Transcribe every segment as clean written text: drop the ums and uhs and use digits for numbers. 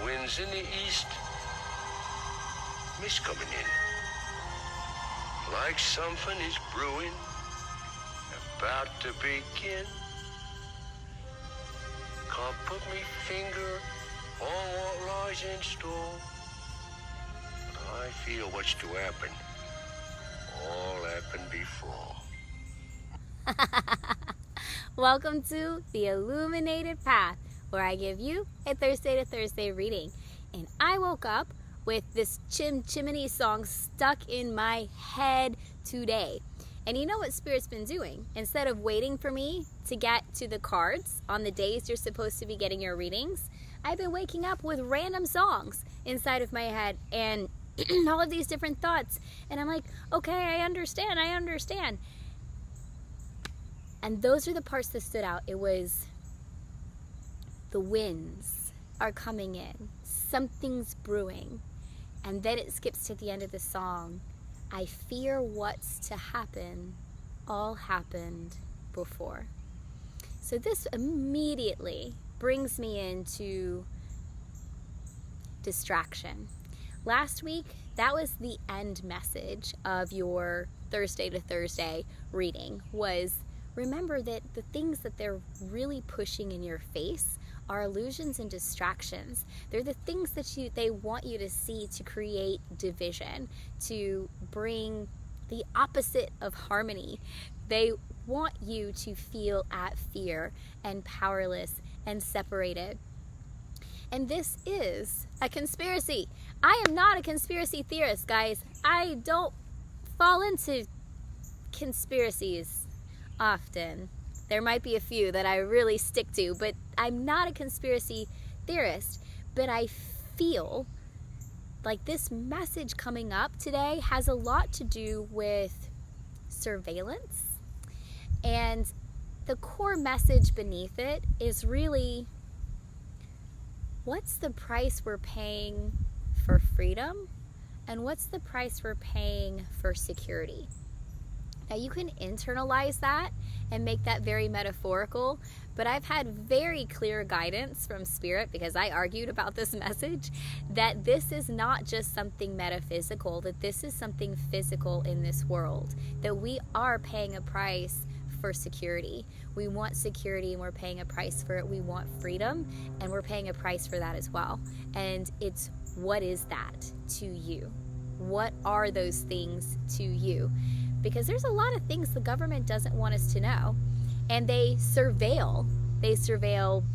Winds in the east, mist coming in. Like something is brewing, about to begin. Can't put me finger on what lies in store. I feel what's to happen. All happened before. Welcome to the Illuminated Path, where I give you a Thursday to Thursday reading. And I woke up with this chimney song stuck in my head today. And you know what Spirit's been doing? Instead of waiting for me to get to the cards on the days you're supposed to be getting your readings, I've been waking up with random songs inside of my head and all of these different thoughts. And I'm like, okay, I understand. And those are the parts that stood out. It was the winds are coming in. Something's brewing. And then it skips to the end of the song. I fear what's to happen. All happened before. So this immediately brings me into distraction. Last week, that was the end message of your Thursday to Thursday reading, was remember that the things that they're really pushing in your face are illusions and distractions. They're the things that they want you to see to create division, to bring the opposite of harmony. They want you to feel at fear and powerless and separated. And this is a conspiracy. I am not a conspiracy theorist, guys. I don't fall into conspiracies often. There might be a few that I really stick to, but I'm not a conspiracy theorist. But I feel like this message coming up today has a lot to do with surveillance. And the core message beneath it is really, what's the price we're paying for freedom? And what's the price we're paying for security? Now you can internalize that and make that very metaphorical, but I've had very clear guidance from Spirit, because I argued about this message, that this is not just something metaphysical, that this is something physical in this world, that we are paying a price for security. We want security and we're paying a price for it. We want freedom and we're paying a price for that as well. And it's, what is that to you? What are those things to you? Because there's a lot of things the government doesn't want us to know. And they surveil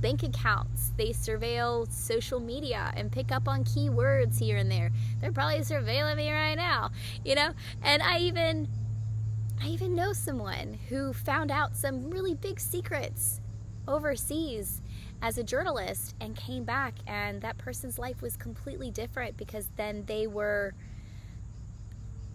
bank accounts, they surveil social media and pick up on keywords here and there. They're probably surveilling me right now, you know? And I even know someone who found out some really big secrets overseas as a journalist and came back, and that person's life was completely different, because then they were,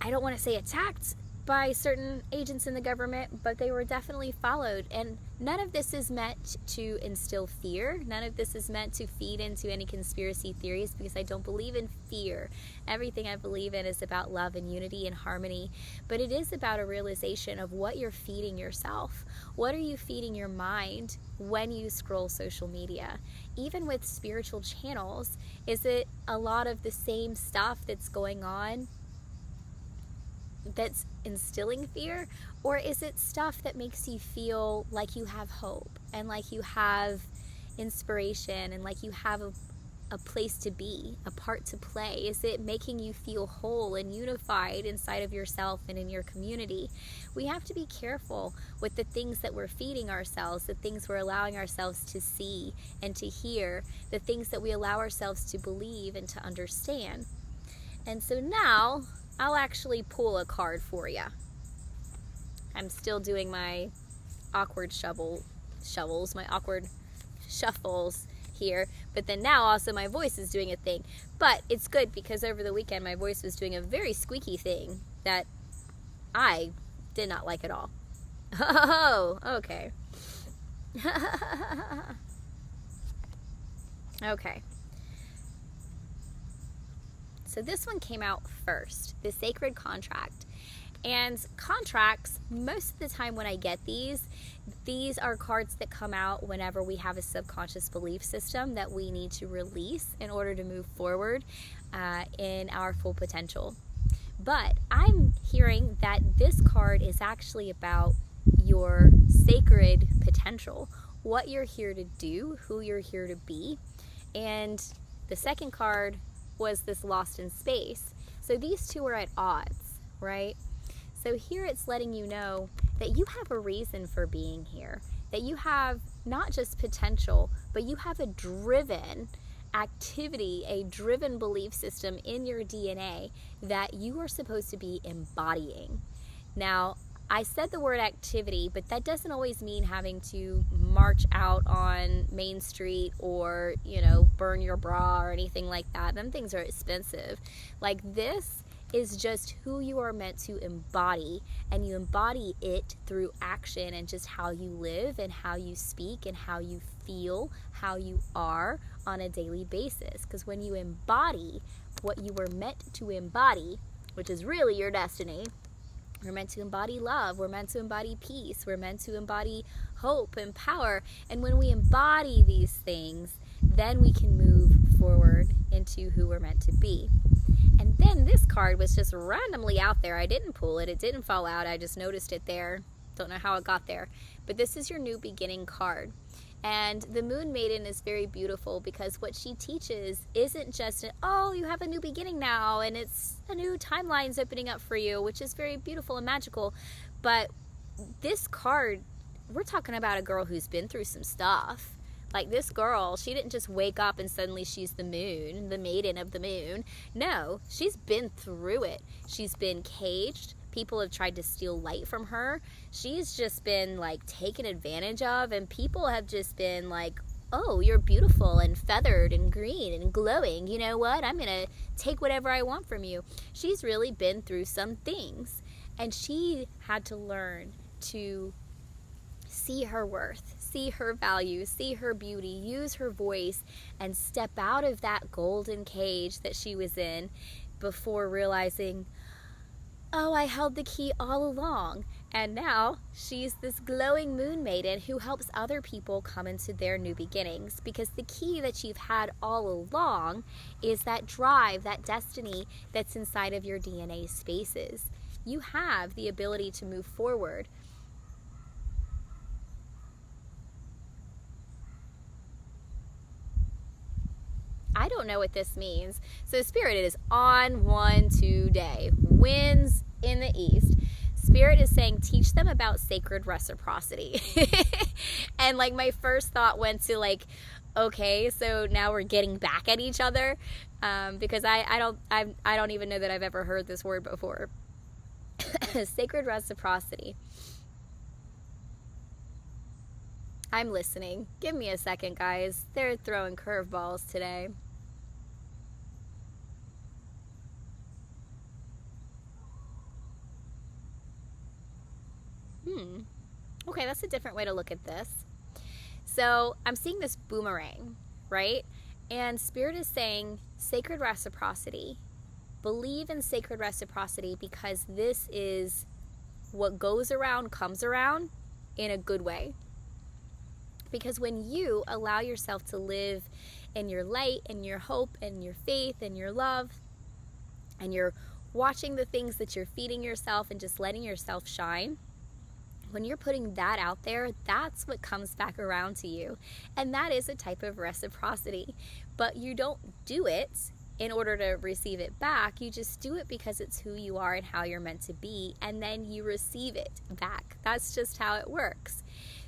I don't want to say attacked by certain agents in the government, but they were definitely followed. And none of this is meant to instill fear. None of this is meant to feed into any conspiracy theories, because I don't believe in fear. Everything I believe in is about love and unity and harmony. But it is about a realization of what you're feeding yourself. What are you feeding your mind when you scroll social media? Even with spiritual channels, is it a lot of the same stuff that's going on that's instilling fear? Or is it stuff that makes you feel like you have hope and like you have inspiration and like you have a place to be, a part to play? Is it making you feel whole and unified inside of yourself and in your community? We have to be careful with the things that we're feeding ourselves, the things we're allowing ourselves to see and to hear, the things that we allow ourselves to believe and to understand. And so now I'll actually pull a card for you. I'm still doing my awkward my awkward shuffles here, but then now also my voice is doing a thing. But it's good, because over the weekend my voice was doing a very squeaky thing that I did not like at all. Oh, okay. Okay. So this one came out first, the sacred contract. And contracts, most of the time when I get these are cards that come out whenever we have a subconscious belief system that we need to release in order to move forward in our full potential. But I'm hearing that this card is actually about your sacred potential, what you're here to do, who you're here to be. And the second card was this lost in space. So these two are at odds, right? So here it's letting you know that you have a reason for being here, that you have not just potential, but you have a driven activity, a driven belief system in your DNA that you are supposed to be embodying. Now, I said the word activity, but that doesn't always mean having to march out on Main Street or, burn your bra or anything like that. Them things are expensive. Like, this is just who you are meant to embody, and you embody it through action and just how you live and how you speak and how you feel, how you are on a daily basis. Because when you embody what you were meant to embody, which is really your destiny, we're meant to embody love, we're meant to embody peace, we're meant to embody hope and power. And when we embody these things, then we can move forward into who we're meant to be. And then this card was just randomly out there. I didn't pull it. It didn't fall out. I just noticed it there. Don't know how it got there. But this is your new beginning card. And the Moon Maiden is very beautiful because what she teaches isn't just, you have a new beginning now and it's a new timeline's opening up for you, which is very beautiful and magical. But this card, we're talking about a girl who's been through some stuff. Like, this girl, she didn't just wake up and suddenly she's the moon, the maiden of the moon. No, she's been through it. She's been caged. People have tried to steal light from her. She's just been, taken advantage of. And people have just been like, oh, you're beautiful and feathered and green and glowing. You know what? I'm going to take whatever I want from you. She's really been through some things. And she had to learn to see her worth, see her value, see her beauty, use her voice, and step out of that golden cage that she was in before realizing, I held the key all along. And now she's this glowing moon maiden who helps other people come into their new beginnings, because the key that you've had all along is that drive, that destiny that's inside of your DNA spaces. You have the ability to move forward. I don't know what this means. So Spirit is on one today. Winds in the east. Spirit is saying, teach them about sacred reciprocity. And my first thought went to okay, so now we're getting back at each other, because I don't even know that I've ever heard this word before. Sacred reciprocity. I'm listening. Give me a second, guys. They're throwing curveballs today. Okay, that's a different way to look at this. So I'm seeing this boomerang, right? And Spirit is saying sacred reciprocity. Believe in sacred reciprocity, because this is what goes around comes around in a good way. Because when you allow yourself to live in your light and your hope and your faith and your love, and you're watching the things that you're feeding yourself and just letting yourself shine, when you're putting that out there, that's what comes back around to you. And that is a type of reciprocity. But you don't do it in order to receive it back. You just do it because it's who you are and how you're meant to be, and then you receive it back. That's just how it works.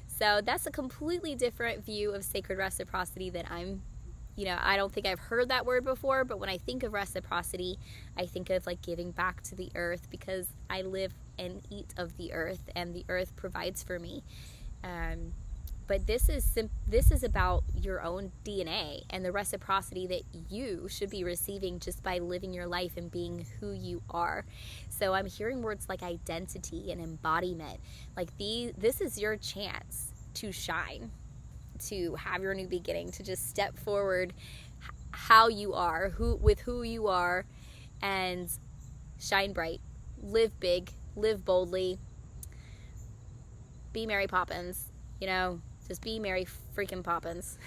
So that's a completely different view of sacred reciprocity that I don't think I've heard that word before, but when I think of reciprocity, I think of giving back to the earth, because I live and eat of the earth, and the earth provides for me. But this is about your own DNA and the reciprocity that you should be receiving just by living your life and being who you are. So I'm hearing words like identity and embodiment. This is your chance to shine, to have your new beginning, to just step forward how you are, who you are, and shine bright, live big, live boldly, be Mary Poppins, you know, just be Mary freaking Poppins.